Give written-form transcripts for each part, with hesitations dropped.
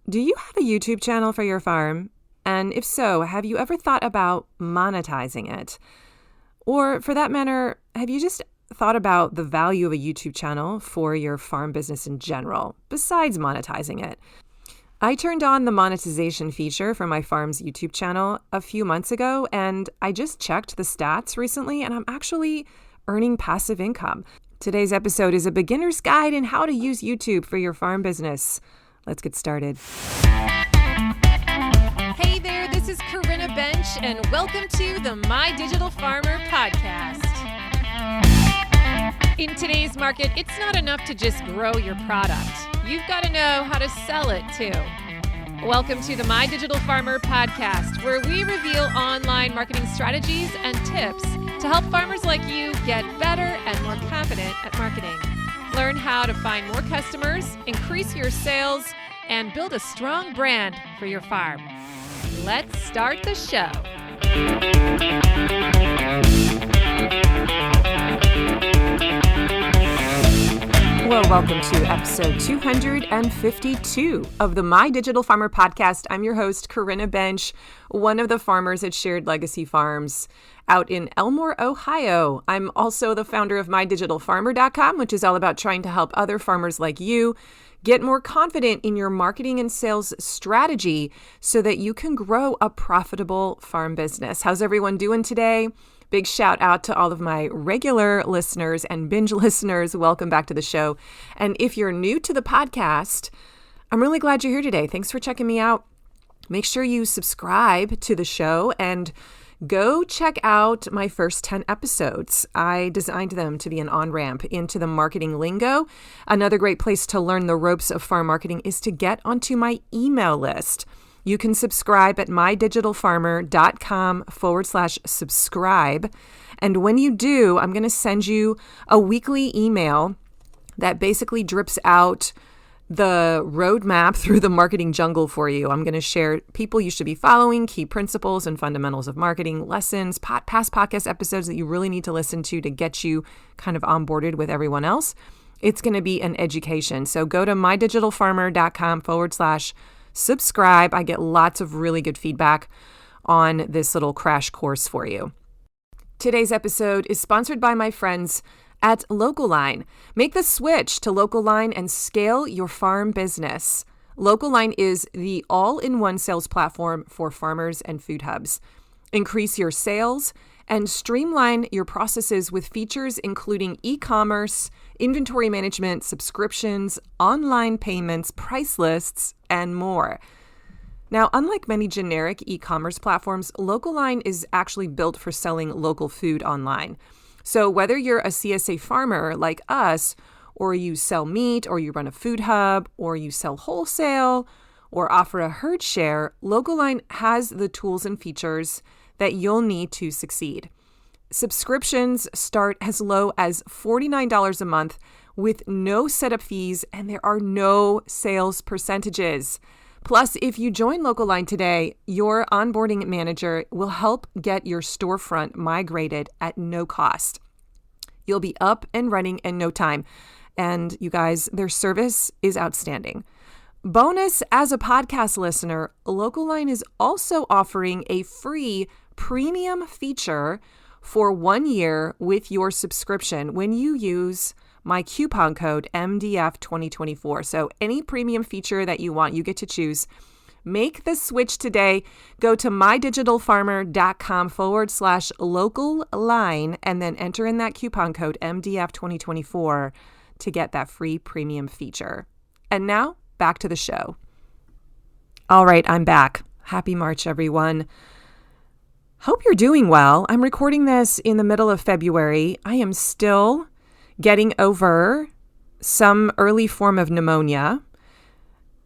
Do you have a YouTube channel for your farm? And if so, have you ever thought about monetizing it? Or for that matter, have you just thought about the value of a YouTube channel for your farm business in general, besides monetizing it? I turned on the monetization feature for my farm's YouTube channel a few months ago, and I just checked the stats recently, and I'm actually earning passive income. Today's episode is a beginner's guide in how to use YouTube for your farm business. Let's get started. Hey there, this is Corinna Bench, and welcome to the My Digital Farmer podcast. In today's market, it's not enough to just grow your product. You've got to know how to sell it too. Welcome to the My Digital Farmer podcast, where we reveal online marketing strategies and tips to help farmers like you get better and more confident at marketing. Learn how to find more customers, increase your sales, and build a strong brand for your farm. Let's start the show. Well, welcome to episode 252 of the My Digital Farmer podcast. I'm your host, Corinna Bench, one of the farmers at Shared Legacy Farms out in Elmore, Ohio. I'm also the founder of MyDigitalFarmer.com, which is all about trying to help other farmers like you get more confident in your marketing and sales strategy so that you can grow a profitable farm business. How's everyone doing today? Big shout out to all of my regular listeners and binge listeners. Welcome back to the show. And if you're new to the podcast, I'm really glad you're here today. Thanks for checking me out. Make sure you subscribe to the show and go check out my first 10 episodes. I designed them to be an on-ramp into the marketing lingo. Another great place to learn the ropes of farm marketing is to get onto my email list. You can subscribe at mydigitalfarmer.com/subscribe. And when you do, I'm going to send you a weekly email that basically drips out the roadmap through the marketing jungle for you. I'm going to share people you should be following, key principles and fundamentals of marketing, lessons, past podcast episodes that you really need to listen to get you kind of onboarded with everyone else. It's going to be an education. So go to mydigitalfarmer.com/subscribe. I get lots of really good feedback on this little crash course for you. Today's episode is sponsored by my friends at LocalLine. Make the switch to LocalLine and scale your farm business. LocalLine is the all-in-one sales platform for farmers and food hubs. Increase your sales and streamline your processes with features including e-commerce, inventory management, subscriptions, online payments, price lists, and more. Now, unlike many generic e-commerce platforms, LocalLine is actually built for selling local food online. So whether you're a CSA farmer like us, or you sell meat, or you run a food hub, or you sell wholesale, or offer a herd share, LocalLine has the tools and features that you'll need to succeed. Subscriptions start as low as $49 a month with no setup fees, and there are no sales percentages. Plus, if you join LocalLine today, your onboarding manager will help get your storefront migrated at no cost. You'll be up and running in no time. And you guys, their service is outstanding. Bonus, as a podcast listener, LocalLine is also offering a free premium feature for 1 year with your subscription when you use my coupon code MDF2024. So any premium feature that you want, you get to choose. Make the switch today. Go to mydigitalfarmer.com/LocalLine and then enter in that coupon code MDF2024 to get that free premium feature. And now back to the show. All right, I'm back. Happy March, everyone. Hope you're doing well. I'm recording this in the middle of February. I am still getting over some early form of pneumonia,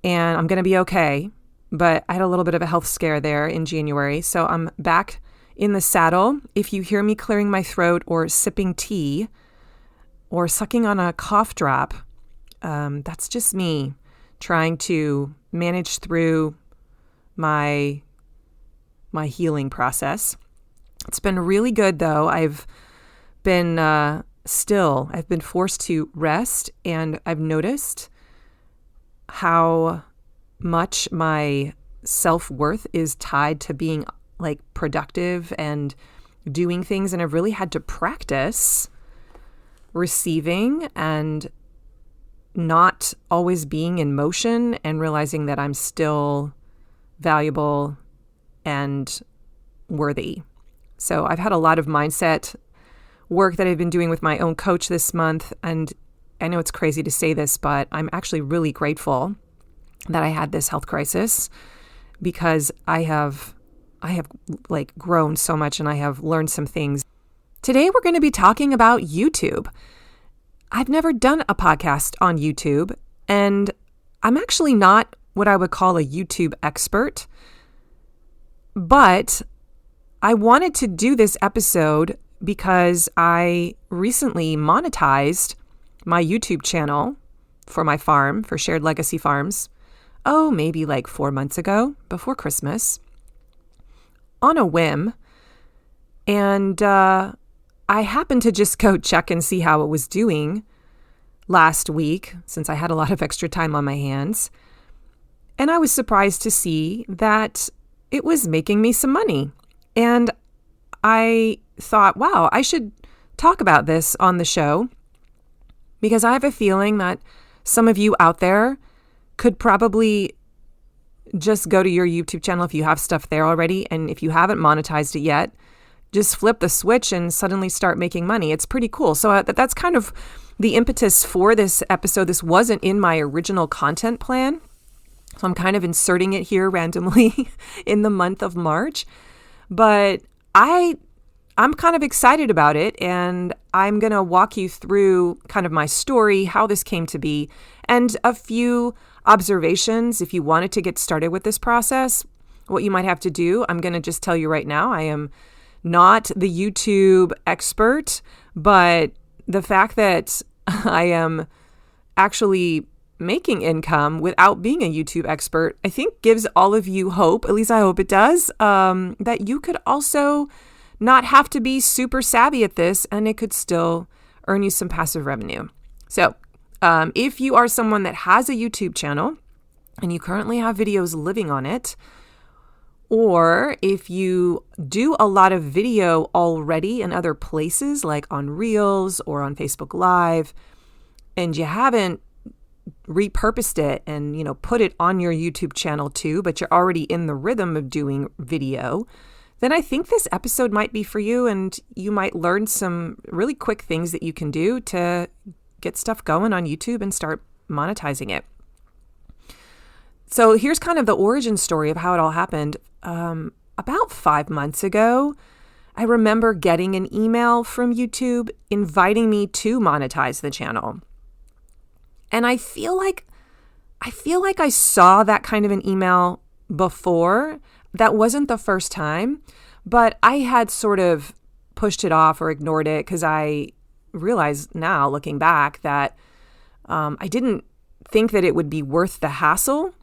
and I'm going to be okay. But I had a little bit of a health scare there in January, so I'm back in the saddle. If you hear me clearing my throat or sipping tea or sucking on a cough drop, that's just me trying to manage through my healing process. It's been really good, though. I've been forced to rest, and I've noticed how much my self-worth is tied to being like productive and doing things. And I've really had to practice receiving and not always being in motion and realizing that I'm still valuable and worthy. So I've had a lot of mindset work that I've been doing with my own coach this month. And I know it's crazy to say this, but I'm actually really grateful that I had this health crisis, because I have like grown so much and I have learned some things. Today, we're going to be talking about YouTube. I've never done a podcast on YouTube, and I'm actually not what I would call a YouTube expert, but I wanted to do this episode because I recently monetized my YouTube channel for my farm, for Shared Legacy Farms, maybe like 4 months ago, before Christmas, on a whim. And I happened to just go check and see how it was doing last week, since I had a lot of extra time on my hands. And I was surprised to see that it was making me some money. And I thought, wow, I should talk about this on the show, because I have a feeling that some of you out there could probably just go to your YouTube channel if you have stuff there already. And if you haven't monetized it yet, just flip the switch and suddenly start making money. It's pretty cool. So that's kind of the impetus for this episode. This wasn't in my original content plan, so I'm kind of inserting it here randomly in the month of March. But I'm kind of excited about it, and I'm going to walk you through kind of my story, how this came to be, and a few observations if you wanted to get started with this process, what you might have to do. I'm going to just tell you right now, I am not the YouTube expert, but the fact that I am actually making income without being a YouTube expert, I think gives all of you hope, at least I hope it does, that you could also not have to be super savvy at this, and it could still earn you some passive revenue. So if you are someone that has a YouTube channel and you currently have videos living on it, or if you do a lot of video already in other places like on Reels or on Facebook Live, and you haven't repurposed it and, put it on your YouTube channel too, but you're already in the rhythm of doing video, then I think this episode might be for you, and you might learn some really quick things that you can do to get stuff going on YouTube and start monetizing it. So here's kind of the origin story of how it all happened. About 5 months ago, I remember getting an email from YouTube inviting me to monetize the channel. And I feel like I saw that kind of an email before. That wasn't the first time, but I had sort of pushed it off or ignored it because I realize now, looking back, that I didn't think that it would be worth the hassle.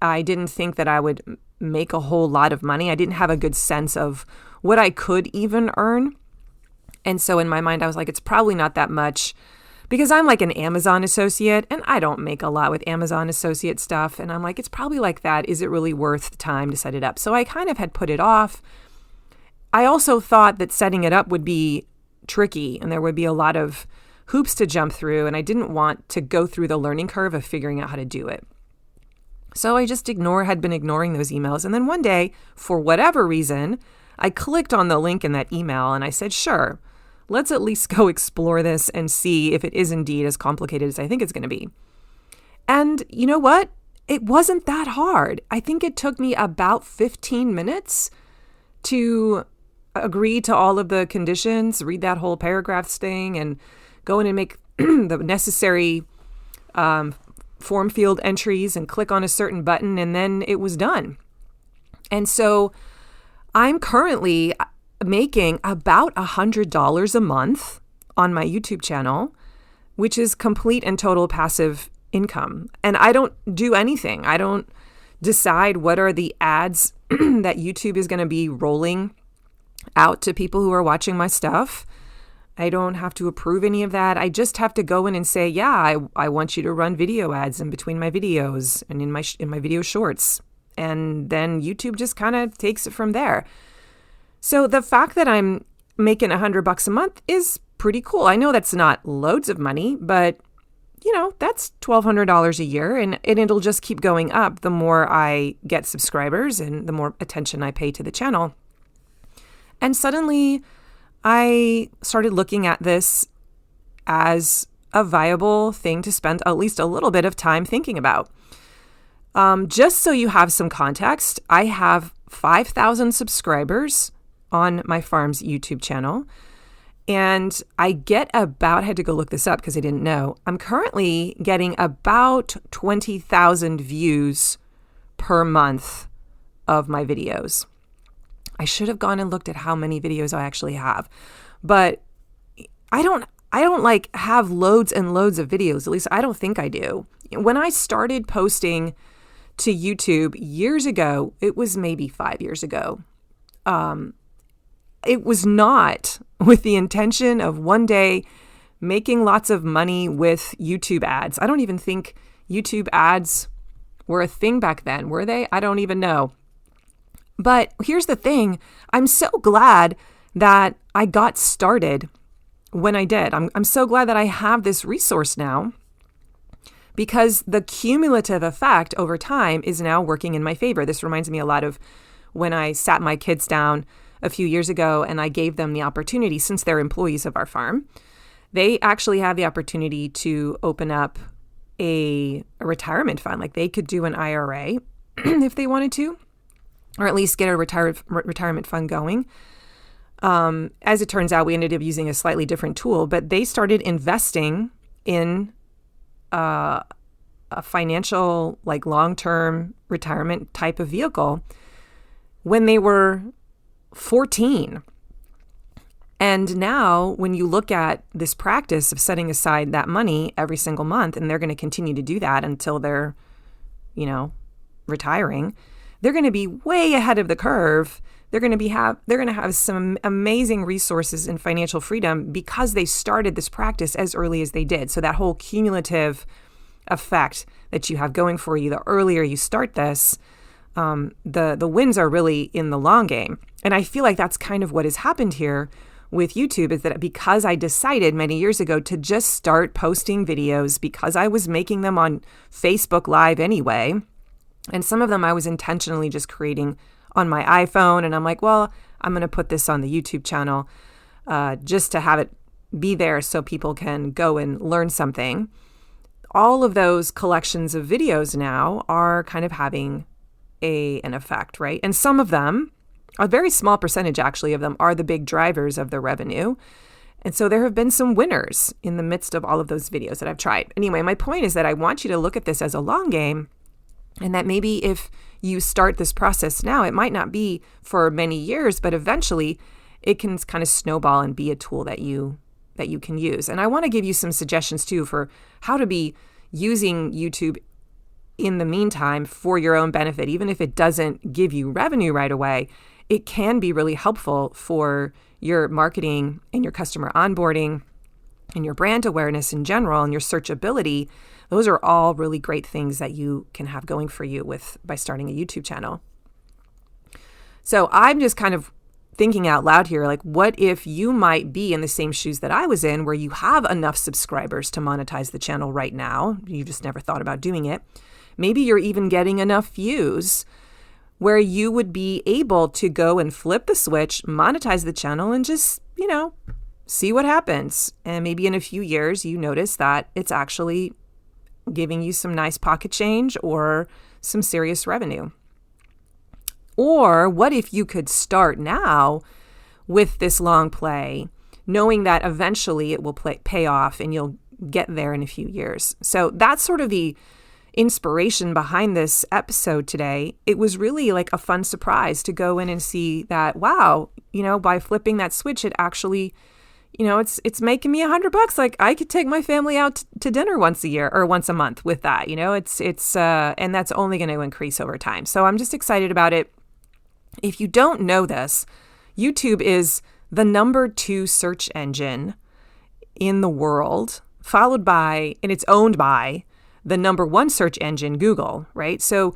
I didn't think that I would make a whole lot of money. I didn't have a good sense of what I could even earn. And so in my mind, I was like, it's probably not that much, because I'm like an Amazon associate and I don't make a lot with Amazon associate stuff. And I'm like, it's probably like that. Is it really worth the time to set it up? So I kind of had put it off. I also thought that setting it up would be tricky and there would be a lot of hoops to jump through. And I didn't want to go through the learning curve of figuring out how to do it. So I just had been ignoring those emails. And then one day, for whatever reason, I clicked on the link in that email and I said, sure, let's at least go explore this and see if it is indeed as complicated as I think it's going to be. And you know what? It wasn't that hard. I think it took me about 15 minutes to agree to all of the conditions, read that whole paragraphs thing, and go in and make the necessary form field entries and click on a certain button, and then it was done. And so I'm currently making about $100 a month on my YouTube channel, which is complete and total passive income. And I don't do anything. I don't decide what are the ads that YouTube is going to be rolling out to people who are watching my stuff. I don't have to approve any of that. I just have to go in and say, yeah, I want you to run video ads in between my videos and in my video shorts. And then YouTube just kind of takes it from there. So the fact that I'm making $100 a month is pretty cool. I know that's not loads of money, but that's $1,200 a year, and it'll just keep going up the more I get subscribers and the more attention I pay to the channel. And suddenly I started looking at this as a viable thing to spend at least a little bit of time thinking about. Just so you have some context, I have 5,000 subscribers on my farm's YouTube channel. And I get I had to go look this up because I didn't know. I'm currently getting about 20,000 views per month of my videos. I should have gone and looked at how many videos I actually have, but I don't have loads and loads of videos. At least I don't think I do. When I started posting to YouTube years ago, it was maybe 5 years ago. It was not with the intention of one day making lots of money with YouTube ads. I don't even think YouTube ads were a thing back then, were they? I don't even know. But here's the thing. I'm so glad that I got started when I did. I'm so glad that I have this resource now, because the cumulative effect over time is now working in my favor. This reminds me a lot of when I sat my kids down a few years ago and I gave them the opportunity, since they're employees of our farm, they actually have the opportunity to open up a retirement fund. Like they could do an IRA if they wanted to, or at least get a retirement fund going. As it turns out, we ended up using a slightly different tool, but they started investing in a financial, like long-term retirement type of vehicle when they were 14. And now when you look at this practice of setting aside that money every single month, and they're going to continue to do that until they're, retiring, they're going to be way ahead of the curve. They're going to have some amazing resources and financial freedom because they started this practice as early as they did. So that whole cumulative effect that you have going for you, the earlier you start this, the wins are really in the long game. And I feel like that's kind of what has happened here with YouTube, is that because I decided many years ago to just start posting videos because I was making them on Facebook Live anyway, and some of them I was intentionally just creating on my iPhone, and I'm like, well, I'm going to put this on the YouTube channel just to have it be there so people can go and learn something. All of those collections of videos now are kind of having an effect, right? And some of them, a very small percentage actually of them, are the big drivers of the revenue. And so there have been some winners in the midst of all of those videos that I've tried. Anyway, my point is that I want you to look at this as a long game, and that maybe if you start this process now, it might not be for many years, but eventually it can kind of snowball and be a tool that you can use. And I want to give you some suggestions too for how to be using YouTube in the meantime for your own benefit. Even if it doesn't give you revenue right away, it can be really helpful for your marketing and your customer onboarding and your brand awareness in general and your searchability. Those are all really great things that you can have going for you by starting a YouTube channel. So I'm just kind of thinking out loud here, like, what if you might be in the same shoes that I was in, where you have enough subscribers to monetize the channel right now? You just never thought about doing it. Maybe you're even getting enough views where you would be able to go and flip the switch, monetize the channel, and just, see what happens. And maybe in a few years, you notice that it's actually giving you some nice pocket change or some serious revenue. Or what if you could start now with this long play, knowing that eventually it will pay off and you'll get there in a few years? So that's sort of the inspiration behind this episode today. It was really like a fun surprise to go in and see that, wow, by flipping that switch, it actually, it's making me $100. Like I could take my family out to dinner once a year or once a month with that. And that's only going to increase over time. So I'm just excited about it. If you don't know this, YouTube is the number 2 search engine in the world, followed by, and it's owned by the number one search engine, Google, right? So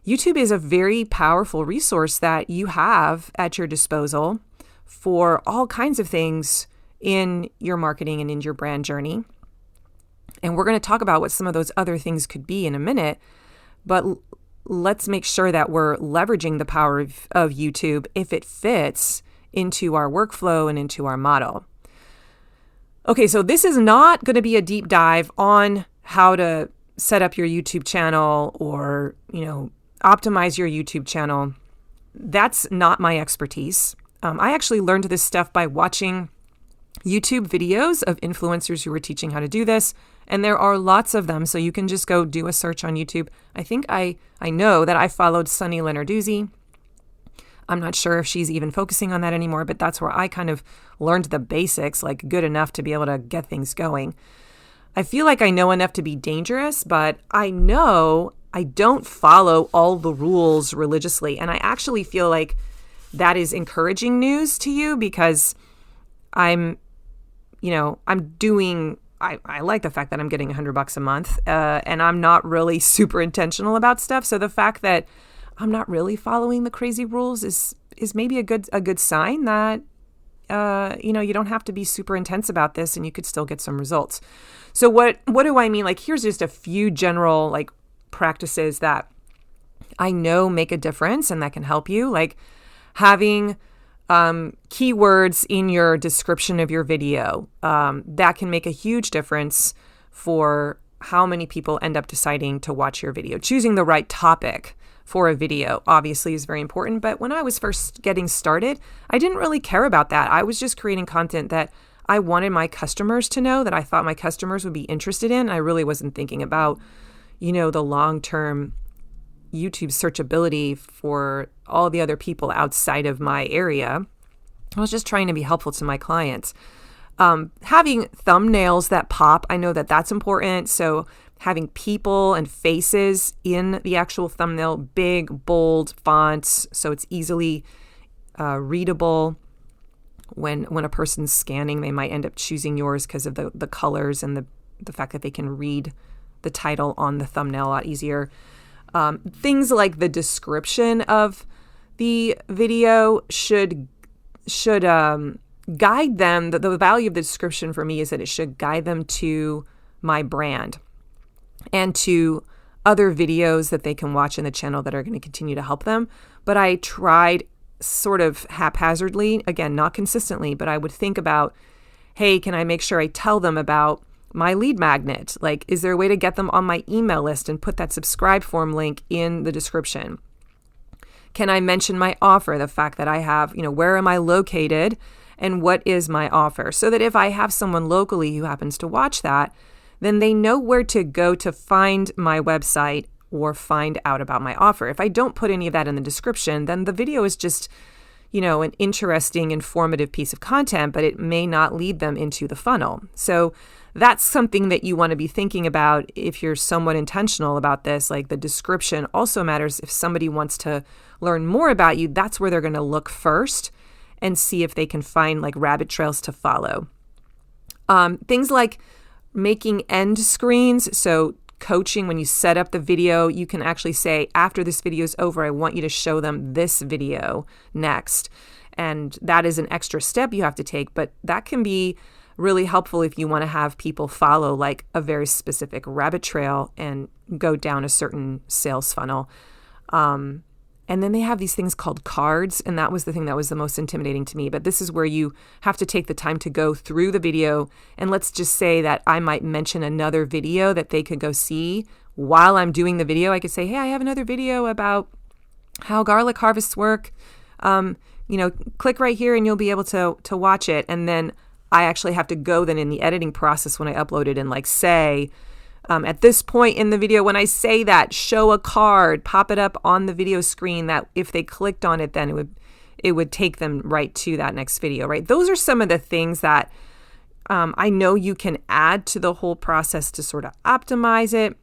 YouTube is a very powerful resource that you have at your disposal for all kinds of things in your marketing and in your brand journey. And we're going to talk about what some of those other things could be in a minute, but let's make sure that we're leveraging the power of YouTube if it fits into our workflow and into our model. Okay, so this is not going to be a deep dive on how to set up your YouTube channel or, optimize your YouTube channel. That's not my expertise. I actually learned this stuff by watching YouTube videos of influencers who were teaching how to do this. And there are lots of them. So you can just go do a search on YouTube. I think I know that I followed Sunny Lenarduzzi. I'm not sure if she's even focusing on that anymore, but that's where I kind of learned the basics, like good enough to be able to get things going. I feel like I know enough to be dangerous, but I know I don't follow all the rules religiously. And I actually feel like that is encouraging news to you because I like the fact that I'm getting $100 a month, and I'm not really super intentional about stuff. So the fact that I'm not really following the crazy rules is maybe a good sign that you don't have to be super intense about this, and you could still get some results. So what do I mean? Like, here's just a few general practices that I know make a difference and that can help you, like having keywords in your description of your video. That can make a huge difference for how many people end up deciding to watch your video. Choosing the right topic for a video obviously is very important, but when I was first getting started, I didn't really care about that. I was just creating content that I wanted my customers to know, that I thought my customers would be interested in. I really wasn't thinking about, the long-term YouTube searchability for all the other people outside of my area. I was just trying to be helpful to my clients. Having thumbnails that pop, I know that that's important. So having people and faces in the actual thumbnail, big, bold fonts, so it's easily readable. When a person's scanning, they might end up choosing yours because of the colors and the fact that they can read the title on the thumbnail a lot easier. Things like the description of the video should guide them. The value of the description for me is that it should guide them to my brand and to other videos that they can watch in the channel that are going to continue to help them. But I tried sort of haphazardly, again, not consistently, but I would think about, hey, can I make sure I tell them about my lead magnet? Like, is there a way to get them on my email list and put that subscribe form link in the description? Can I mention my offer, the fact that I have, where am I located and what is my offer? So that if I have someone locally who happens to watch that, then they know where to go to find my website or find out about my offer. If I don't put any of that in the description, then the video is just, an interesting, informative piece of content, but it may not lead them into the funnel. So that's something that you want to be thinking about if you're somewhat intentional about this. Like, the description also matters. If somebody wants to learn more about you, that's where they're going to look first and see if they can find rabbit trails to follow. Things like making end screens. So coaching, when you set up the video, you can actually say, after this video is over, I want you to show them this video next. And that is an extra step you have to take, but that can be really helpful if you want to have people follow a very specific rabbit trail and go down a certain sales funnel. And then they have these things called cards, and that was the thing that was the most intimidating to me. But this is where you have to take the time to go through the video. And let's just say that I might mention another video that they could go see while I'm doing the video. I could say, hey, I have another video about how garlic harvests work. Click right here and you'll be able to watch it. And then I actually have to go then in the editing process when I upload it and say, at this point in the video, when I say that, show a card, pop it up on the video screen that if they clicked on it, then it would take them right to that next video, right? Those are some of the things that I know you can add to the whole process to sort of optimize it.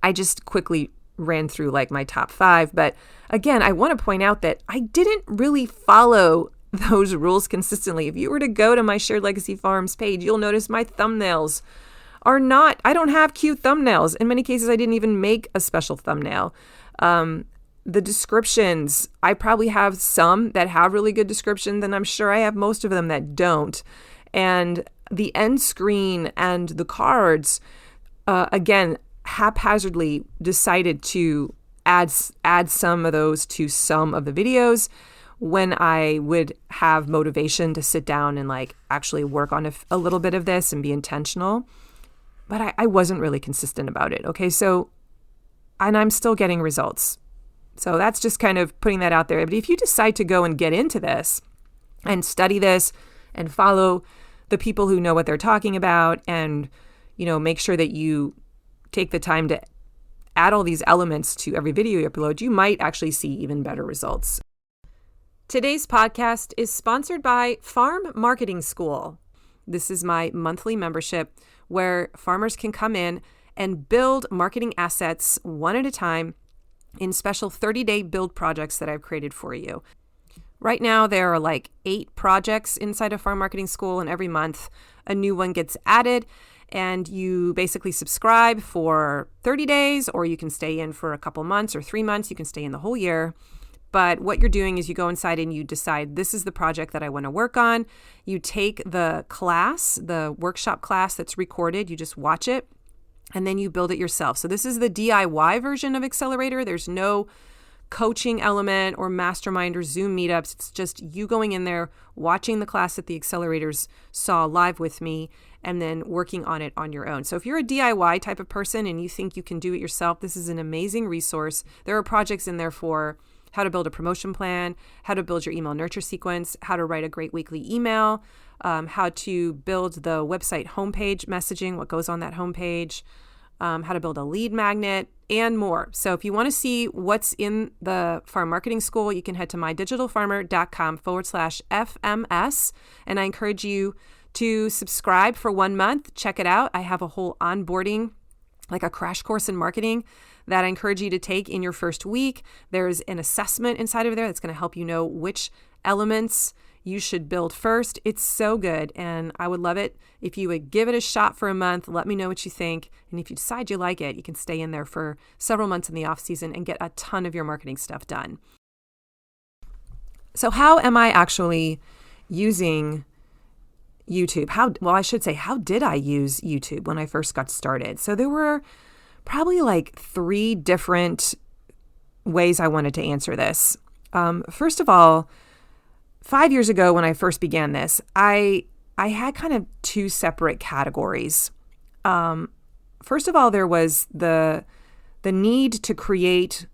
I just quickly ran through my top 5. But again, I want to point out that I didn't really follow those rules consistently. If you were to go to my Shared Legacy Farms page, you'll notice my thumbnails I don't have cute thumbnails. In many cases, I didn't even make a special thumbnail. The descriptions, I probably have some that have really good descriptions, and I'm sure I have most of them that don't. And the end screen and the cards, again, haphazardly decided to add some of those to some of the videos when I would have motivation to sit down and like actually work on a little bit of this and be intentional. But I wasn't really consistent about it. Okay, and I'm still getting results. So that's just kind of putting that out there. But if you decide to go and get into this and study this and follow the people who know what they're talking about and, make sure that you take the time to add all these elements to every video you upload, you might actually see even better results. Today's podcast is sponsored by Farm Marketing School. This is my monthly membership where farmers can come in and build marketing assets one at a time in special 30-day build projects that I've created for you. Right now, there are like 8 projects inside of Farm Marketing School, and every month a new one gets added, and you basically subscribe for 30 days, or you can stay in for a couple months or 3 months. You can stay in the whole year. But what you're doing is you go inside and you decide, this is the project that I want to work on. You take the class, the workshop class that's recorded, you just watch it, and then you build it yourself. So this is the DIY version of Accelerator. There's no coaching element or mastermind or Zoom meetups. It's just you going in there, watching the class that the accelerators saw live with me, and then working on it on your own. So if you're a DIY type of person and you think you can do it yourself, this is an amazing resource. There are projects in there for how to build a promotion plan, how to build your email nurture sequence, how to write a great weekly email, how to build the website homepage messaging, what goes on that homepage, how to build a lead magnet, and more. So if you want to see what's in the Farm Marketing School, you can head to mydigitalfarmer.com/FMS. And I encourage you to subscribe for 1 month. Check it out. I have a whole onboarding, like a crash course in marketing that I encourage you to take in your first week. There's an assessment inside of there that's going to help you know which elements you should build first. It's so good, and I would love it if you would give it a shot for a month. Let me know what you think, and if you decide you like it, you can stay in there for several months in the off season and get a ton of your marketing stuff done. So how am I actually using YouTube? How did I use YouTube when I first got started? So there were probably like 3 different ways I wanted to answer this. First of all, 5 years ago when I first began this, I had kind of 2 separate categories. First of all, there was the need to create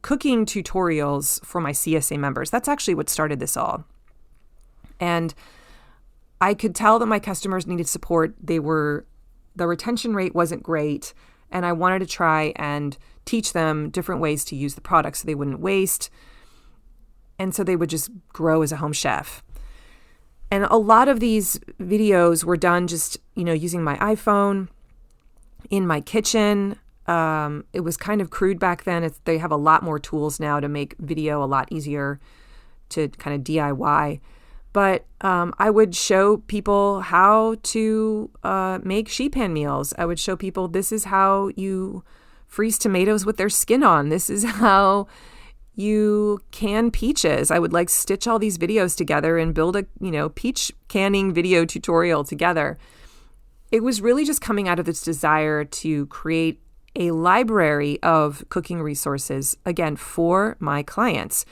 cooking tutorials for my CSA members. That's actually what started this all. And I could tell that my customers needed support. The retention rate wasn't great, and I wanted to try and teach them different ways to use the product so they wouldn't waste, and so they would just grow as a home chef. And a lot of these videos were done just, using my iPhone in my kitchen. It was kind of crude back then. They have a lot more tools now to make video a lot easier to kind of DIY. But I would show people how to make sheet pan meals. I would show people, this is how you freeze tomatoes with their skin on. This is how you can peaches. I would stitch all these videos together and build a, peach canning video tutorial together. It was really just coming out of this desire to create a library of cooking resources, again, for my clients.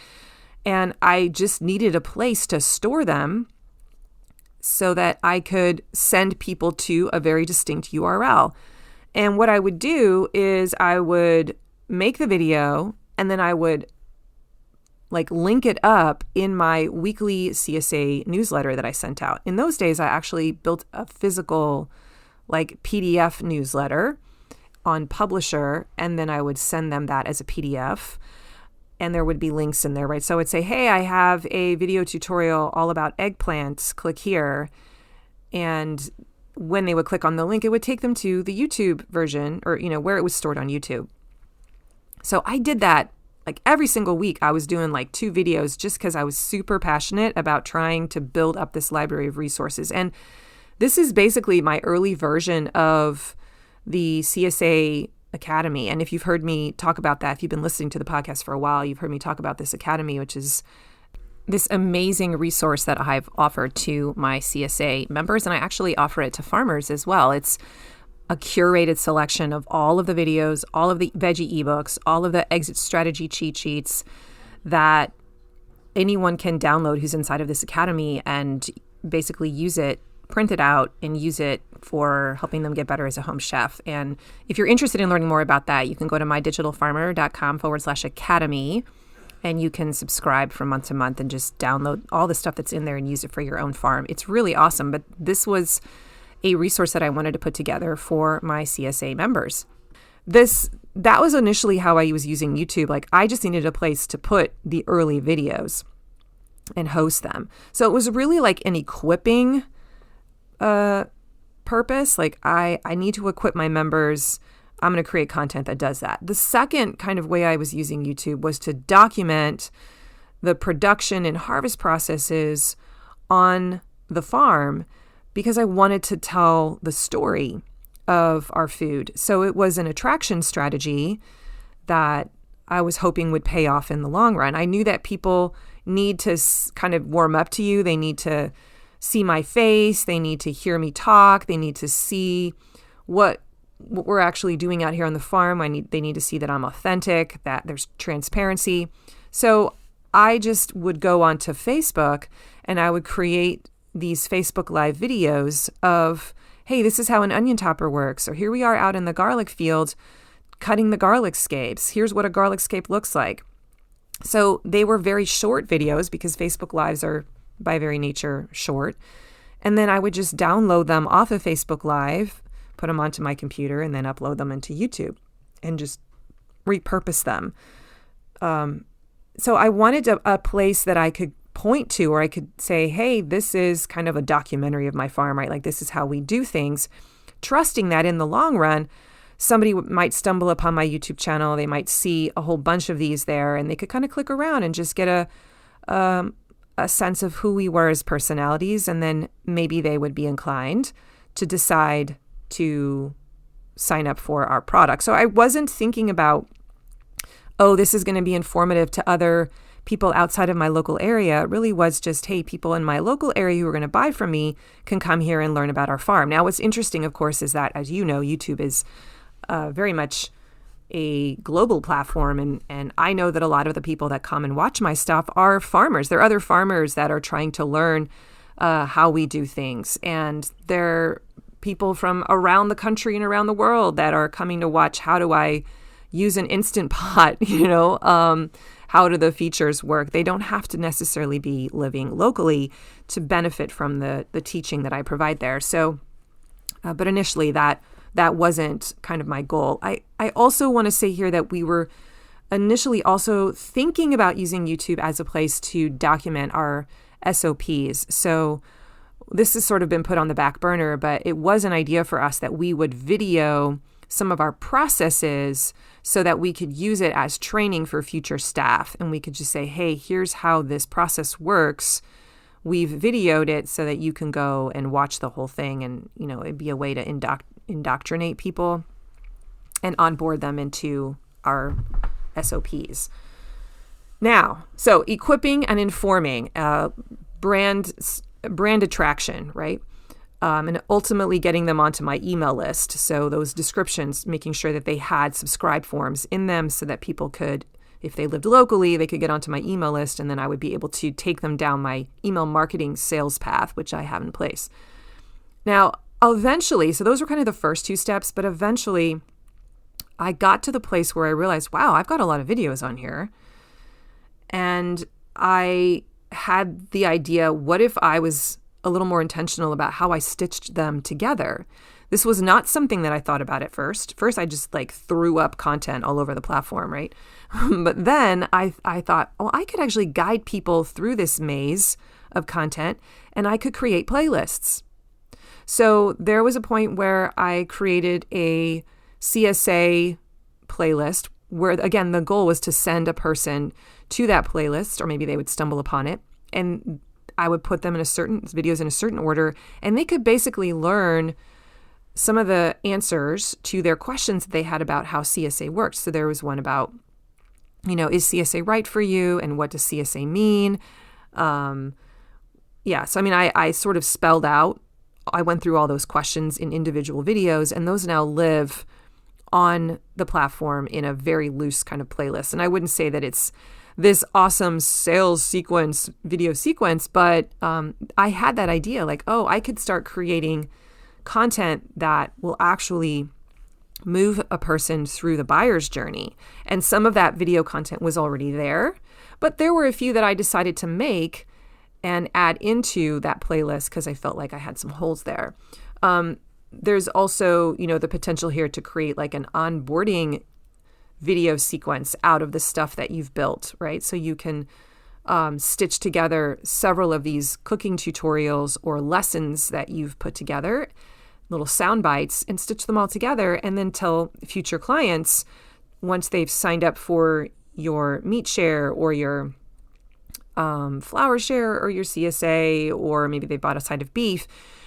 And I just needed a place to store them so that I could send people to a very distinct URL. And what I would do is I would make the video and then I would link it up in my weekly CSA newsletter that I sent out. In those days, I actually built a physical PDF newsletter on Publisher, and then I would send them that as a PDF. And there would be links in there, right? So I would say, hey, I have a video tutorial all about eggplants. Click here. And when they would click on the link, it would take them to the YouTube version or, where it was stored on YouTube. So I did that Like every single week I was doing like 2 videos just because I was super passionate about trying to build up this library of resources. And this is basically my early version of the CSA Academy. And if you've heard me talk about that, if you've been listening to the podcast for a while, you've heard me talk about this academy, which is this amazing resource that I've offered to my CSA members. And I actually offer it to farmers as well. It's a curated selection of all of the videos, all of the veggie ebooks, all of the exit strategy cheat sheets that anyone can download who's inside of this academy and basically use it, print it out, and use it for helping them get better as a home chef. And if you're interested in learning more about that, you can go to mydigitalfarmer.com/academy, and you can subscribe from month to month and just download all the stuff that's in there and use it for your own farm. It's really awesome. But this was a resource that I wanted to put together for my CSA members. That was initially how I was using YouTube. Like I just needed a place to put the early videos and host them. So it was really like an equipping purpose. Like I need to equip my members. I'm going to create content that does that. The second kind of way I was using YouTube was to document the production and harvest processes on the farm because I wanted to tell the story of our food. So it was an attraction strategy that I was hoping would pay off in the long run. I knew that people need to kind of warm up to you. They need to see my face. They need to hear me talk. They need to see what we're actually doing out here on the farm. They need to see that I'm authentic, that there's transparency. So I just would go onto Facebook and I would create these Facebook Live videos of, hey, this is how an onion topper works. Or here we are out in the garlic field cutting the garlic scapes. Here's what a garlic scape looks like. So they were very short videos because Facebook Lives are by very nature short. And then I would just download them off of Facebook Live, put them onto my computer, and then upload them into YouTube and just repurpose them. So I wanted a place that I could point to where I could say, hey, this is kind of a documentary of my farm, right? Like this is how we do things, trusting that in the long run, somebody might stumble upon my YouTube channel. They might see a whole bunch of these there and they could kind of click around and just get a sense of who we were as personalities. And then maybe they would be inclined to decide to sign up for our product. So I wasn't thinking about, oh, this is going to be informative to other people outside of my local area. It really was just, hey, people in my local area who are going to buy from me can come here and learn about our farm. Now, what's interesting, of course, is that, as you know, YouTube is very much a global platform. And I know that a lot of the people that come and watch my stuff are farmers. They're other farmers that are trying to learn how we do things. And they're people from around the country and around the world that are coming to watch, how do I use an Instant Pot, how do the features work? They don't have to necessarily be living locally to benefit from the teaching that I provide there. So, but initially that wasn't kind of my goal. I also want to say here that we were initially also thinking about using YouTube as a place to document our SOPs. So this has sort of been put on the back burner, but it was an idea for us that we would video some of our processes so that we could use it as training for future staff. And we could just say, hey, here's how this process works. We've videoed it so that you can go and watch the whole thing. And, it'd be a way to indoctrinate people and onboard them into our SOPs. Now, so equipping and informing, brand attraction, right? And ultimately getting them onto my email list. So those descriptions, making sure that they had subscribe forms in them so that people could, if they lived locally, they could get onto my email list, and then I would be able to take them down my email marketing sales path, which I have in place. Now, eventually, so those were kind of the first 2 steps, but eventually I got to the place where I realized, wow, I've got a lot of videos on here. And I had the idea, what if I was a little more intentional about how I stitched them together? This was not something that I thought about at first. First, I just threw up content all over the platform, right? But then I thought, I could actually guide people through this maze of content and I could create playlists. So there was a point where I created a CSA playlist where, again, the goal was to send a person to that playlist, or maybe they would stumble upon it, and I would put them in videos in a certain order, and they could basically learn some of the answers to their questions that they had about how CSA works. So there was one about, is CSA right for you? And what does CSA mean? So I sort of spelled out, I went through all those questions in individual videos, and those now live on the platform in a very loose kind of playlist. And I wouldn't say that it's this awesome sales video sequence, but I had that idea like, I could start creating content that will actually move a person through the buyer's journey. And some of that video content was already there, but there were a few that I decided to make and add into that playlist because I felt like I had some holes there. There's also, the potential here to create like an onboarding video sequence out of the stuff that you've built, right? So you can stitch together several of these cooking tutorials or lessons that you've put together, little sound bites, and stitch them all together, and then tell future clients, once they've signed up for your meat share or your flour share or your CSA, or maybe they bought a side of beef,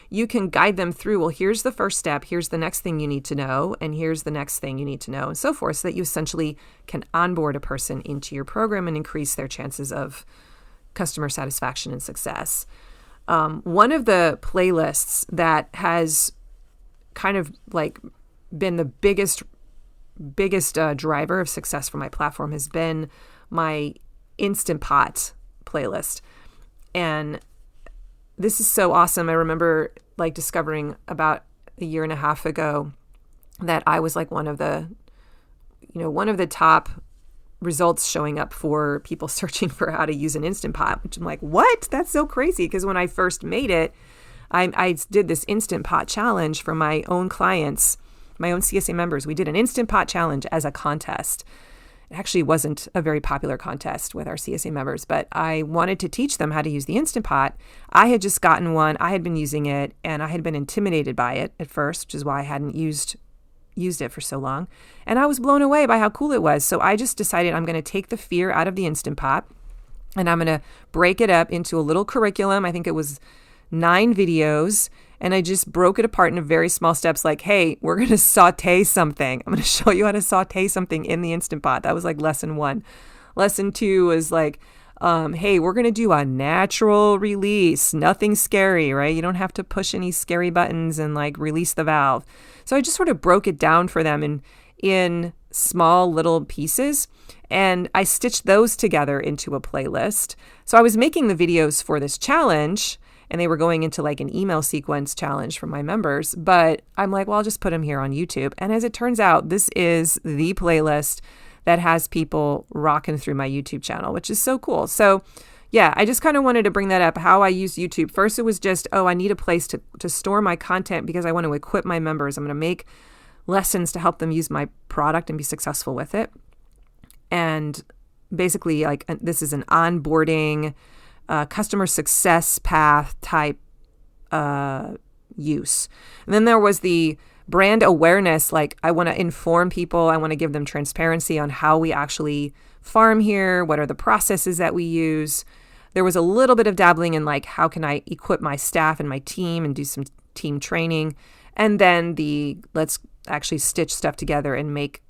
you can guide them through, well, here's the first step, here's the next thing you need to know, and here's the next thing you need to know, and so forth, so that you essentially can onboard a person into your program and increase their chances of customer satisfaction and success. One of the playlists that has kind of like been the biggest driver of success for my platform has been my Instant Pot playlist. And this is so awesome. I remember like discovering about a year and a half ago that I was like one of the top results showing up for people searching for how to use an Instant Pot, which I'm like, what? That's so crazy. Because when I first made it, I did this Instant Pot challenge for my own clients, my own CSA members. We did an Instant Pot challenge as a contest. It actually wasn't a very popular contest with our CSA members, but I wanted to teach them how to use the Instant Pot. I had just gotten one. I had been using it, and I had been intimidated by it at first, which is why I hadn't used it for so long. And I was blown away by how cool it was. So I just decided I'm going to take the fear out of the Instant Pot, and I'm going to break it up into a little curriculum. I think it was 9 videos, and I just broke it apart into very small steps, like, hey, we're going to saute something. I'm going to show you how to saute something in the Instant Pot. That was like lesson 1. Lesson 2 was like, hey, we're going to do a natural release, nothing scary, right? You don't have to push any scary buttons and like release the valve. So I just sort of broke it down for them in small little pieces, and I stitched those together into a playlist. So I was making the videos for this challenge, and they were going into like an email sequence challenge from my members. But I'm like, well, I'll just put them here on YouTube. And as it turns out, this is the playlist that has people rocking through my YouTube channel, which is so cool. So yeah, I just kind of wanted to bring that up, how I use YouTube. First, it was just, I need a place to store my content because I want to equip my members. I'm going to make lessons to help them use my product and be successful with it. And basically, like, this is an onboarding customer success path type use. And then there was the brand awareness, like I want to inform people, I want to give them transparency on how we actually farm here, what are the processes that we use. There was a little bit of dabbling in like, how can I equip my staff and my team and do some team training. And then let's actually stitch stuff together and make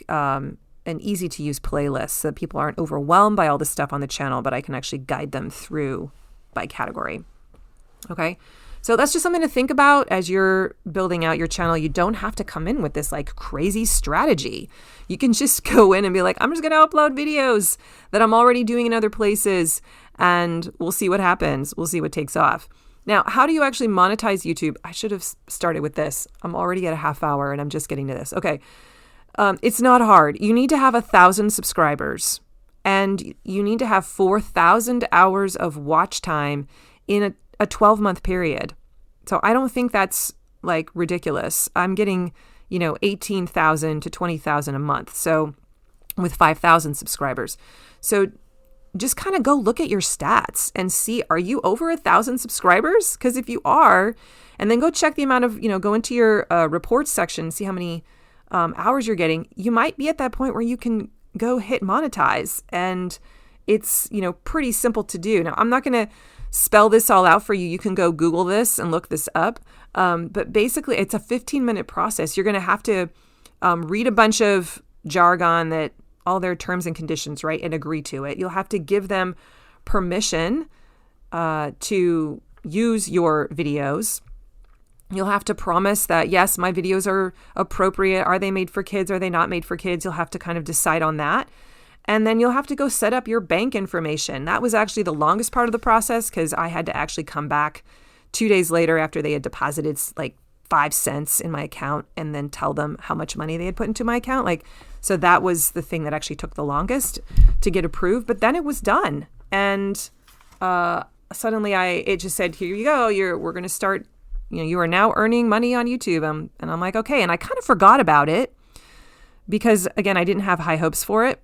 an easy to use playlist so that people aren't overwhelmed by all the stuff on the channel, but I can actually guide them through by category. Okay. So that's just something to think about as you're building out your channel. You don't have to come in with this like crazy strategy. You can just go in and be like, I'm just going to upload videos that I'm already doing in other places, and we'll see what happens. We'll see what takes off. Now, how do you actually monetize YouTube? I should have started with this. I'm already at a half hour and I'm just getting to this. Okay. It's not hard. You need to have 1,000 subscribers, and you need to have 4,000 hours of watch time in a 12-month period. So I don't think that's like ridiculous. I'm getting, 18,000 to 20,000 a month. So with 5,000 subscribers. So just kind of go look at your stats and see, are you over 1,000 subscribers? Because if you are, and then go check the amount of, go into your reports section, see how many hours you're getting, you might be at that point where you can go hit monetize. And it's, pretty simple to do. Now, I'm not going to spell this all out for you. You can go Google this and look this up. But basically, it's a 15-minute process. You're going to have to read a bunch of jargon, that all their terms and conditions, right, and agree to it. You'll have to give them permission to use your videos. You'll have to promise that, yes, my videos are appropriate. Are they made for kids? Are they not made for kids? You'll have to kind of decide on that. And then you'll have to go set up your bank information. That was actually the longest part of the process, because I had to actually come back 2 days later after they had deposited like 5 cents in my account and then tell them how much money they had put into my account. So that was the thing that actually took the longest to get approved. But then it was done. And suddenly it just said, here you go. We're going to start, you are now earning money on YouTube. And I'm like, okay. And I kind of forgot about it because, again, I didn't have high hopes for it.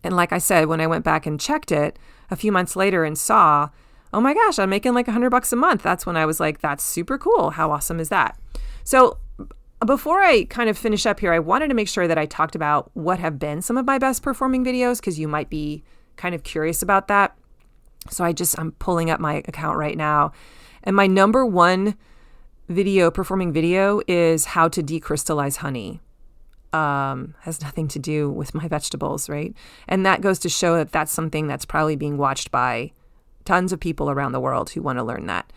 And like I said, when I went back and checked it a few months later and saw, oh my gosh, I'm making like $100 a month. That's when I was like, that's super cool. How awesome is that? So before I kind of finish up here, I wanted to make sure that I talked about what have been some of my best performing videos, because you might be kind of curious about that. So I'm pulling up my account right now. And my number one performing video is how to decrystallize honey. Has nothing to do with my vegetables, right? And that goes to show that that's something that's probably being watched by tons of people around the world who want to learn that.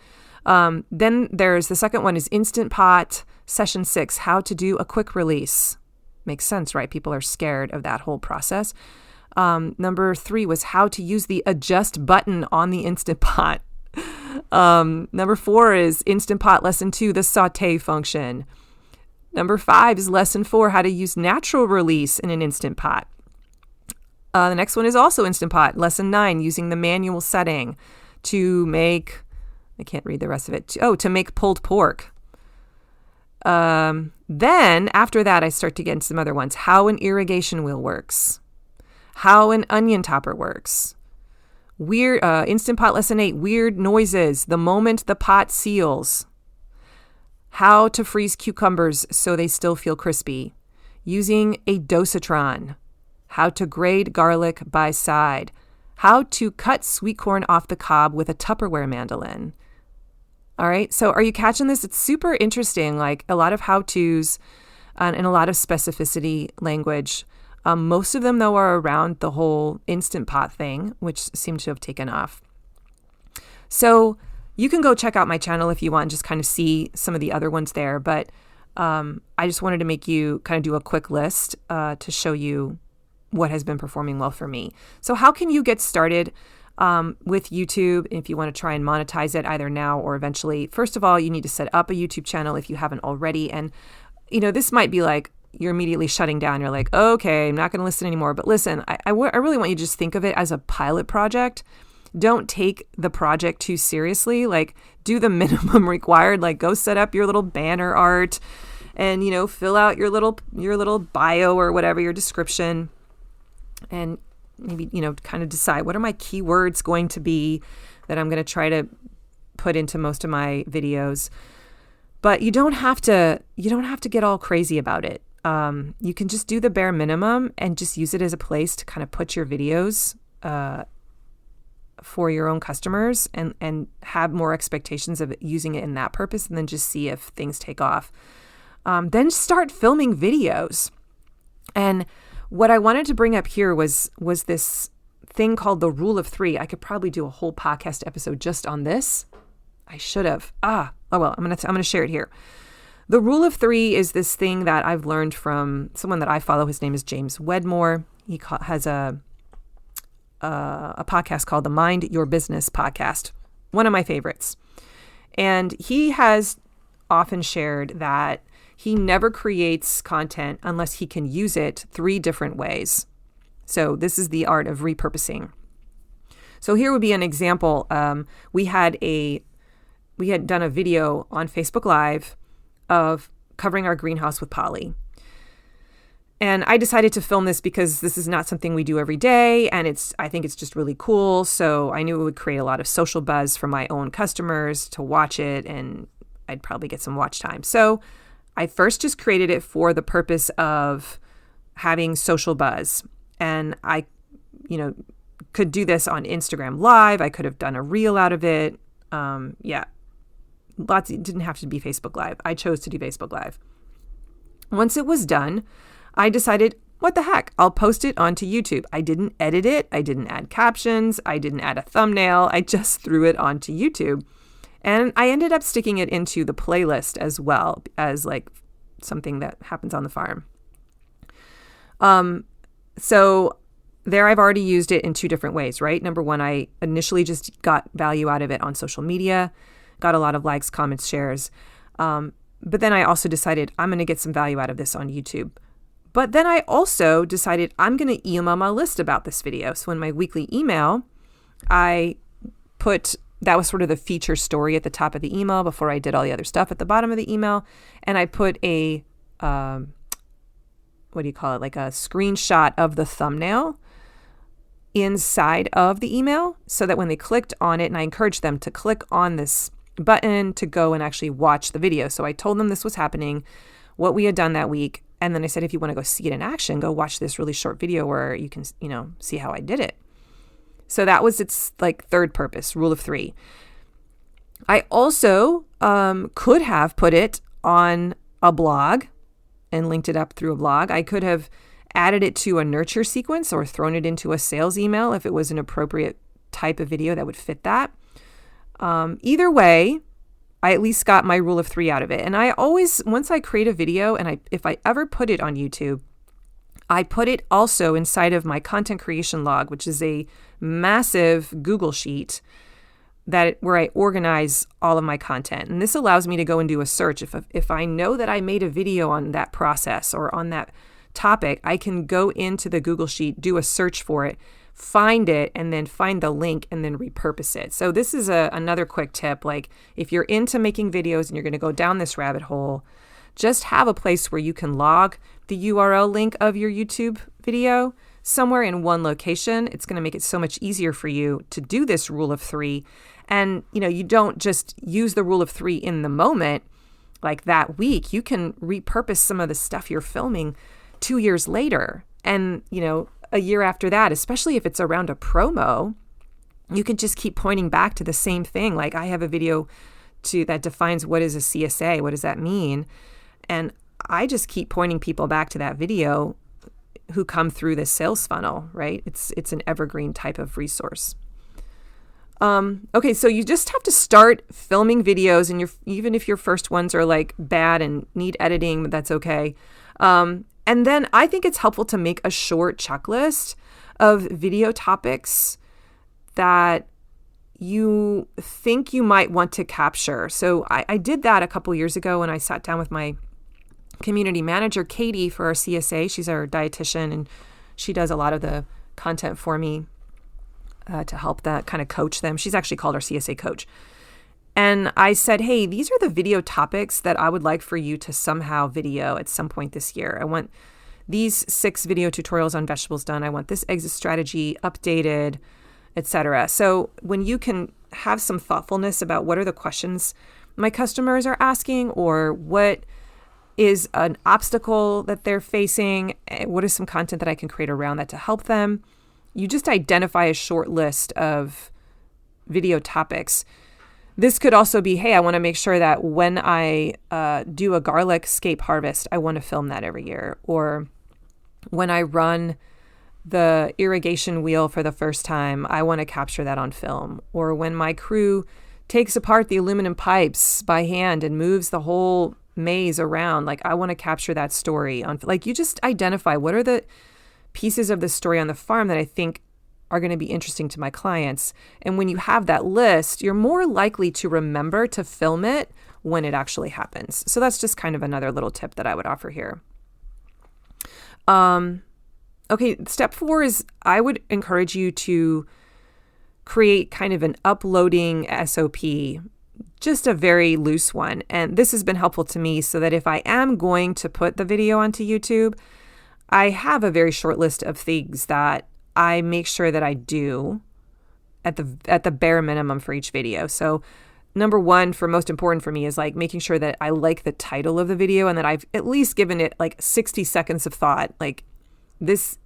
Then there's the second one is Instant Pot Session 6, how to do a quick release. Makes sense, right? People are scared of that whole process. Number 3 was how to use the adjust button on the Instant Pot. Number 4 is Instant Pot Lesson 2, the saute function. Number 5 is Lesson 4, how to use natural release in an Instant Pot. The next one is also Instant Pot. Lesson 9, using the manual setting to make, I can't read the rest of it. To make pulled pork. Then after that, I start to get into some other ones. How an irrigation wheel works. How an onion topper works. Instant Pot Lesson 8, weird noises the moment the pot seals. How to freeze cucumbers so they still feel crispy. Using a dosatron. How to grate garlic by side. How to cut sweet corn off the cob with a Tupperware mandolin. All right, so are you catching this? It's super interesting, like a lot of how-tos and a lot of specificity language. Most of them, though, are around the whole Instant Pot thing, which seems to have taken off. So you can go check out my channel if you want and just kind of see some of the other ones there. But I just wanted to make you kind of do a quick list to show you what has been performing well for me. So how can you get started with YouTube if you want to try and monetize it either now or eventually? First of all, you need to set up a YouTube channel if you haven't already. And, this might be like you're immediately shutting down. You're like, okay, I'm not going to listen anymore. But listen, I really want you to just think of it as a pilot project. Don't take the project too seriously. Like, do the minimum required. Like, go set up your little banner art and, fill out your little bio or whatever, your description. And maybe, kind of decide what are my keywords going to be that I'm going to try to put into most of my videos. But you don't have to get all crazy about it. You can just do the bare minimum and just use it as a place to kind of put your videos for your own customers and have more expectations of using it in that purpose, and then just see if things take off. Then start filming videos. And what I wanted to bring up here was this thing called the Rule of 3. I could probably do a whole podcast episode just on this. I should have. Oh well, I'm gonna share it here. The Rule of 3 is this thing that I've learned from someone that I follow. His name is James Wedmore. He has a podcast called the Mind Your Business podcast, one of my favorites. And he has often shared that he never creates content unless he can use it 3 different ways. So this is the art of repurposing. So here would be an example. We had done a video on Facebook Live of covering our greenhouse with poly. And I decided to film this because this is not something we do every day. And I think it's just really cool. So I knew it would create a lot of social buzz for my own customers to watch it. And I'd probably get some watch time. So I first just created it for the purpose of having social buzz. And I, could do this on Instagram Live. I could have done a reel out of it. It didn't have to be Facebook Live. I chose to do Facebook Live. Once it was done, I decided, what the heck? I'll post it onto YouTube. I didn't edit it. I didn't add captions. I didn't add a thumbnail. I just threw it onto YouTube. And I ended up sticking it into the playlist as well as like something that happens on the farm. So there I've already used it in two different ways, right? Number one, I initially just got value out of it on social media, got a lot of likes, comments, shares. But then I also decided I'm going to get some value out of this on YouTube. But then I also decided I'm going to email my list about this video. So in my weekly email, I put, that was sort of the feature story at the top of the email before I did all the other stuff at the bottom of the email. And I put a, like a screenshot of the thumbnail inside of the email so that when they clicked on it, and I encouraged them to click on this button to go and actually watch the video. So I told them this was happening, what we had done that week. And then I said, if you want to go see it in action, go watch this really short video where you can, see how I did it. So that was its like third purpose, rule of three. I also could have put it on a blog and linked it up through a blog. I could have added it to a nurture sequence or thrown it into a sales email if it was an appropriate type of video that would fit that. Either way, I at least got my rule of three out of it. And I always, once I create a video and if I ever put it on YouTube, I put it also inside of my content creation log, which is a massive Google sheet where I organize all of my content. And this allows me to go and do a search. If I know that I made a video on that process or on that topic, I can go into the Google sheet, do a search for it, find it, and then find the link and then repurpose it. So this is another quick tip. Like if you're into making videos and you're going to go down this rabbit hole, just have a place where you can log the URL link of your YouTube video somewhere in one location. It's going to make it so much easier for you to do this rule of three. And, you don't just use the rule of three in the moment like that week. You can repurpose some of the stuff you're filming 2 years later. And, a year after that, especially if it's around a promo, you can just keep pointing back to the same thing. Like I have a video that defines what is a CSA, what does that mean? And I just keep pointing people back to that video who come through this sales funnel, right? It's an evergreen type of resource. Okay, so you just have to start filming videos, and even if your first ones are like bad and need editing, that's okay. And then I think it's helpful to make a short checklist of video topics that you think you might want to capture. So I did that a couple years ago when I sat down with my community manager, Katie, for our CSA. She's our dietitian, and she does a lot of the content for me to help that kind of coach them. She's actually called our CSA coach. And I said, hey, these are the video topics that I would like for you to somehow video at some point this year. I want these 6 video tutorials on vegetables done. I want this exit strategy updated, etc. So when you can have some thoughtfulness about what are the questions my customers are asking, or what is an obstacle that they're facing, what is some content that I can create around that to help them, you just identify a short list of video topics. This could also be, hey, I want to make sure that when I do a garlic scape harvest, I want to film that every year. Or when I run the irrigation wheel for the first time, I want to capture that on film. Or when my crew takes apart the aluminum pipes by hand and moves the whole maze around, like I want to capture that story on, like you just identify what are the pieces of the story on the farm that I think are going to be interesting to my clients. And when you have that list, you're more likely to remember to film it when it actually happens. So that's just kind of another little tip that I would offer here. Okay, step 4 is I would encourage you to create kind of an uploading SOP, just a very loose one. And this has been helpful to me so that if I am going to put the video onto YouTube, I have a very short list of things that I make sure that I do at the bare minimum for each video. So number one for most important for me is like making sure that I like the title of the video and that I've at least given it like 60 seconds of thought. Like, this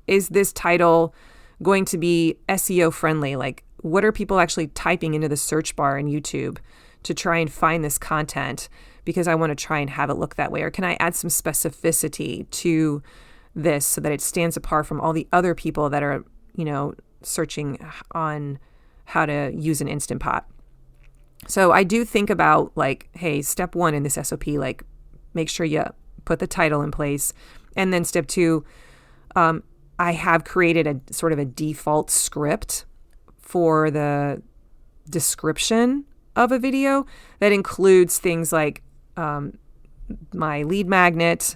title going to be SEO friendly? Like, what are people actually typing into the search bar in YouTube to try and find this content? Because I want to try and have it look that way. Or can I add some specificity to this so that it stands apart from all the other people that are, searching on how to use an Instant Pot? So I do think about like, hey, step one in this SOP, like make sure you put the title in place. And then step two, I have created a sort of a default script for the description of a video that includes things like my lead magnet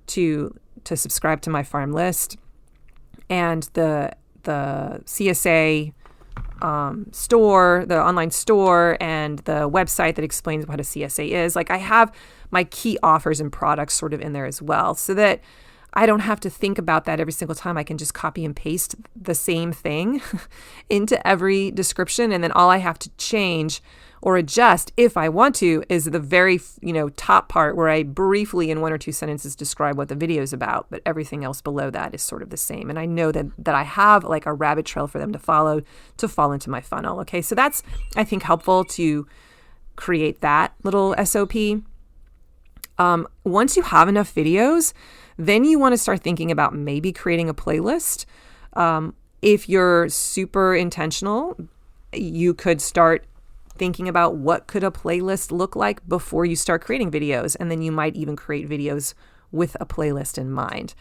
to subscribe to my farm list, and the CSA store, the online store, and the website that explains what a CSA is. Like, I have my key offers and products sort of in there as well, so that I don't have to think about that every single time. I can just copy and paste the same thing into every description. And then all I have to change or adjust, if I want to, is the very, top part where I briefly in one or two sentences describe what the video is about, but everything else below that is sort of the same. And I know that I have like a rabbit trail for them to follow to fall into my funnel. Okay. So that's, I think, helpful to create that little SOP. Once you have enough videos, then you want to start thinking about maybe creating a playlist. If you're super intentional, you could start thinking about what could a playlist look like before you start creating videos. And then you might even create videos with a playlist in mind.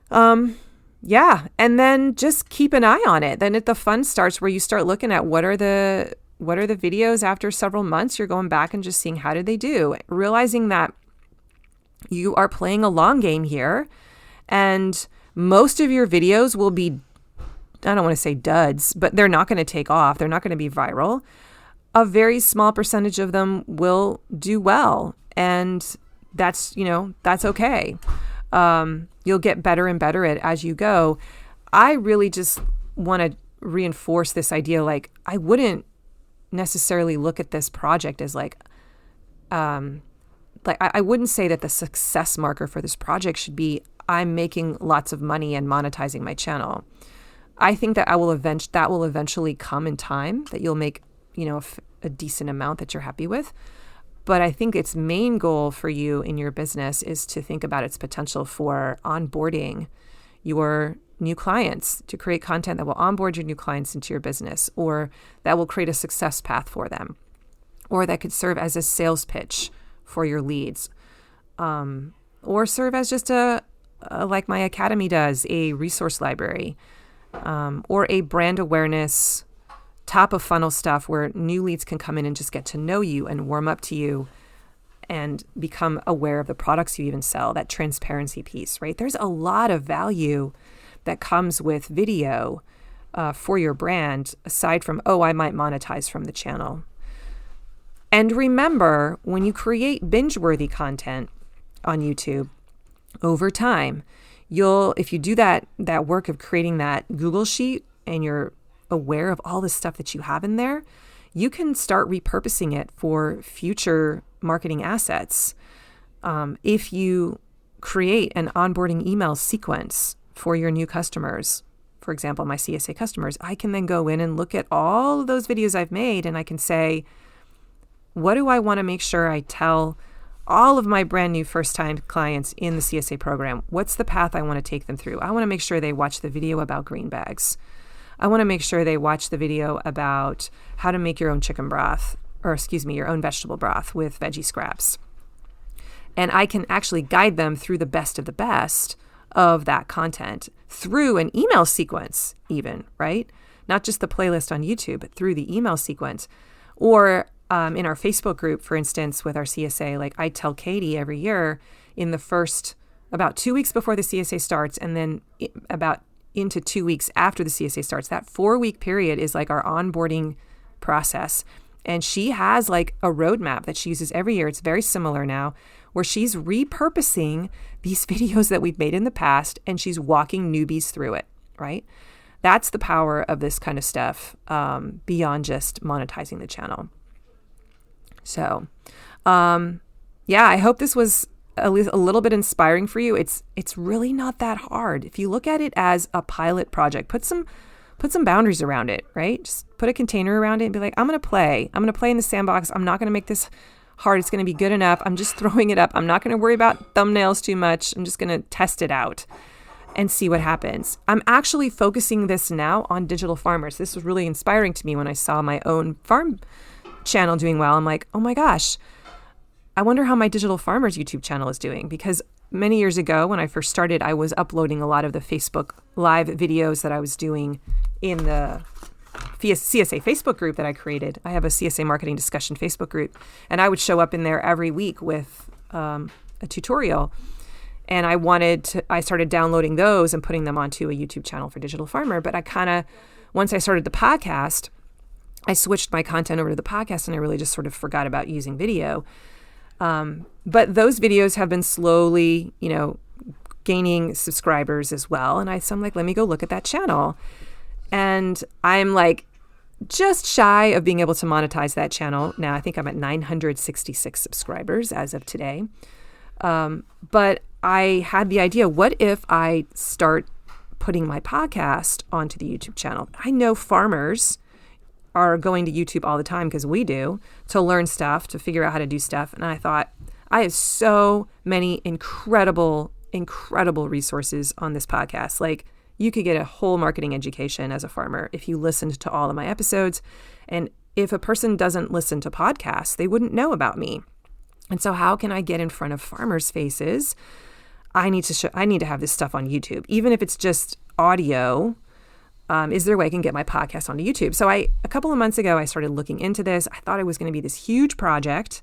Yeah. And then just keep an eye on it. Then the fun starts where you start looking at what are the videos after several months. You're going back and just seeing how did they do, realizing that you are playing a long game here, and most of your videos will be, I don't want to say duds, but they're not going to take off. They're not going to be viral. A very small percentage of them will do well, and that's okay. You'll get better and better at it as you go. I really just want to reinforce this idea. Like, I wouldn't necessarily look at this project as I wouldn't say that the success marker for this project should be I'm making lots of money and monetizing my channel. I think that will eventually come in time, that you'll make, a decent amount that you're happy with. But I think its main goal for you in your business is to think about its potential for onboarding your new clients, to create content that will onboard your new clients into your business, or that will create a success path for them, or that could serve as a sales pitch for your leads, or serve as just a like my academy does, a resource library, or a brand awareness, top of funnel stuff where new leads can come in and just get to know you and warm up to you and become aware of the products you even sell, that transparency piece, right? There's a lot of value that comes with video for your brand, aside from, I might monetize from the channel. And remember, when you create binge-worthy content on YouTube, over time, if you do that work of creating that Google sheet and you're aware of all the stuff that you have in there, you can start repurposing it for future marketing assets. If you create an onboarding email sequence for your new customers, for example, my CSA customers, I can then go in and look at all of those videos I've made, and I can say, what do I want to make sure I tell all of my brand new first-time clients in the CSA program? What's the path I want to take them through? I want to make sure they watch the video about green bags. I want to make sure they watch the video about how to make your own your own vegetable broth with veggie scraps. And I can actually guide them through the best of the best of that content through an email sequence even, right? Not just the playlist on YouTube, but through the email sequence. Or in our Facebook group, for instance, with our CSA, like I tell Katie every year in the first, about 2 weeks before the CSA starts, and then about into 2 weeks after the CSA starts, that 4-week period is like our onboarding process. And she has like a roadmap that she uses every year. It's very similar now, where she's repurposing these videos that we've made in the past, and she's walking newbies through it, right? That's the power of this kind of stuff, beyond just monetizing the channel. So, yeah, I hope this was at least a little bit inspiring for you. It's really not that hard. If you look at it as a pilot project, put some boundaries around it, right? Just put a container around it and be like, I'm going to play in the sandbox. I'm not going to make this hard. It's going to be good enough. I'm just throwing it up. I'm not going to worry about thumbnails too much. I'm just going to test it out and see what happens. I'm actually focusing this now on digital farmers. This was really inspiring to me when I saw my own farm channel doing well. I'm like, oh my gosh, I wonder how my digital farmers YouTube channel is doing, because many years ago when I first started, I was uploading a lot of the Facebook live videos that I was doing in the CSA Facebook group that I created. I have a CSA marketing discussion Facebook group, and I would show up in there every week with a tutorial. And I started downloading those and putting them onto a YouTube channel for Digital Farmer. But once I started the podcast, I switched my content over to the podcast, and I really just sort of forgot about using video. But those videos have been slowly, gaining subscribers as well. And so I'm like, let me go look at that channel. And I'm like just shy of being able to monetize that channel. Now I think I'm at 966 subscribers as of today. But I had the idea, what if I start putting my podcast onto the YouTube channel? I know farmers are going to YouTube all the time, because we do, to learn stuff, to figure out how to do stuff. And I thought, I have so many incredible resources on this podcast. Like, you could get a whole marketing education as a farmer if you listened to all of my episodes. And if a person doesn't listen to podcasts, they wouldn't know about me. And so how can I get in front of farmers' faces? I need to have this stuff on YouTube, even if it's just audio. Is there a way I can get my podcast onto YouTube? So a couple of months ago, I started looking into this. I thought it was going to be this huge project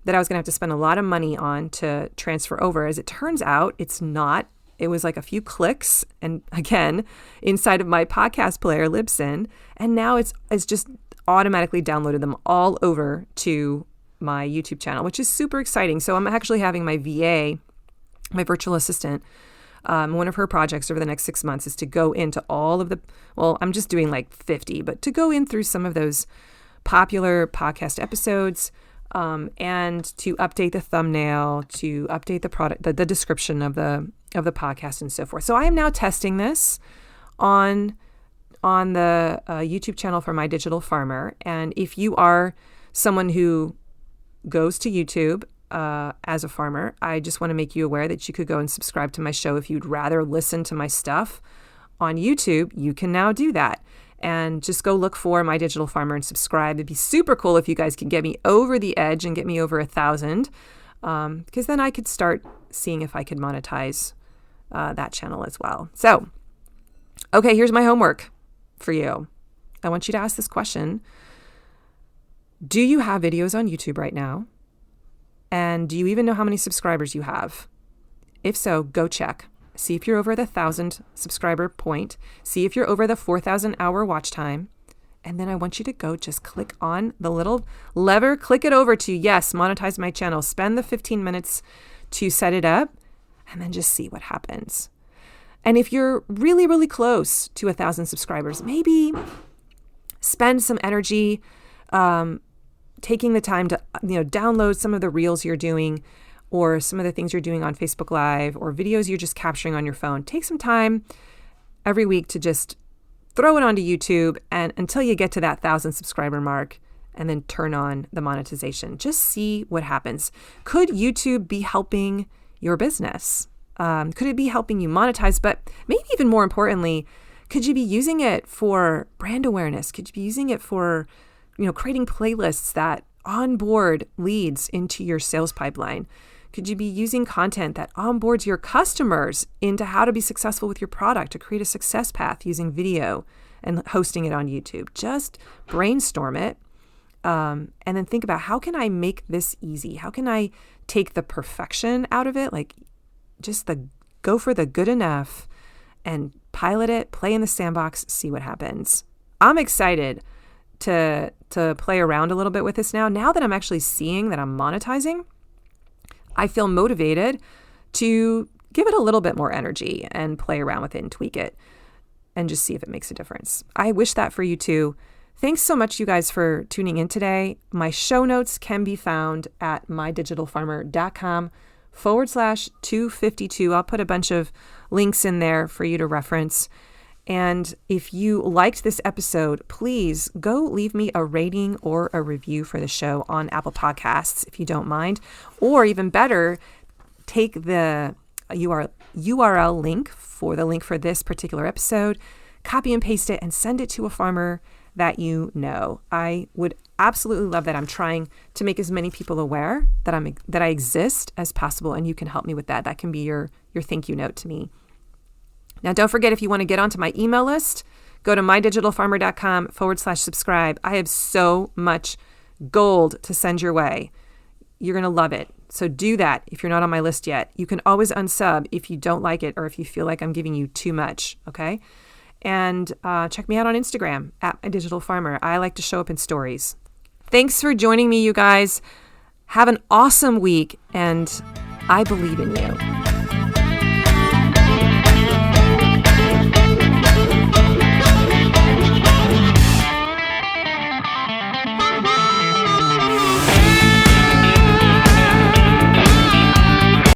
that I was going to have to spend a lot of money on to transfer over. As it turns out, it's not. It was like a few clicks, and again, inside of my podcast player, Libsyn, and now it's just automatically downloaded them all over to my YouTube channel, which is super exciting. So I'm actually having my VA, my virtual assistant, one of her projects over the next 6 months is to go into all of I'm just doing like 50, but to go in through some of those popular podcast episodes, and to update the thumbnail, to update the product, the description of the podcast and so forth. So I am now testing this on the YouTube channel for My Digital Farmer. And if you are someone who goes to YouTube as a farmer, I just want to make you aware that you could go and subscribe to my show. If you'd rather listen to my stuff on YouTube, you can now do that. And just go look for My Digital Farmer and subscribe. It'd be super cool if you guys could get me over the edge and get me over 1,000, because then I could start seeing if I could monetize that channel as well. So, okay, here's my homework for you. I want you to ask this question. Do you have videos on YouTube right now? And do you even know how many subscribers you have? If so, go check. See if you're over the 1,000 subscriber point. See if you're over the 4,000 hour watch time. And then I want you to go just click on the little lever, click it over to, yes, monetize my channel. Spend the 15 minutes to set it up, and then just see what happens. And if you're really, really close to 1,000 subscribers, maybe spend some energy taking the time to download some of the reels you're doing, or some of the things you're doing on Facebook Live, or videos you're just capturing on your phone. Take some time every week to just throw it onto YouTube, and until you get to that 1,000 subscriber mark, and then turn on the monetization. Just see what happens. Could YouTube be helping your business? Could it be helping you monetize? But maybe even more importantly, could you be using it for brand awareness? Could you be using it for creating playlists that onboard leads into your sales pipeline? Could you be using content that onboards your customers into how to be successful with your product, to create a success path using video and hosting it on YouTube? Just brainstorm it, and then think about, how can I make this easy? How can I take the perfection out of it? Like, just go for the good enough and pilot it, play in the sandbox, see what happens. I'm excited to play around a little bit with this now that I'm actually seeing that I'm monetizing. I feel motivated to give it a little bit more energy and play around with it and tweak it and just see if it makes a difference. I wish that for you too. Thanks so much, you guys, for tuning in today. My show notes can be found at mydigitalfarmer.com/252. I'll put a bunch of links in there for you to reference. And if you liked this episode, please go leave me a rating or a review for the show on Apple Podcasts, if you don't mind. Or even better, take the URL link for this particular episode, copy and paste it, and send it to a farmer that you know. I would absolutely love that. I'm trying to make as many people aware that I exist as possible, and you can help me with that. That can be your thank you note to me. Now, don't forget, if you want to get onto my email list, go to mydigitalfarmer.com/subscribe. I have so much gold to send your way. You're going to love it. So do that if you're not on my list yet. You can always unsub if you don't like it or if you feel like I'm giving you too much, okay? And check me out on Instagram at @mydigitalfarmer. I like to show up in stories. Thanks for joining me, you guys. Have an awesome week, and I believe in you.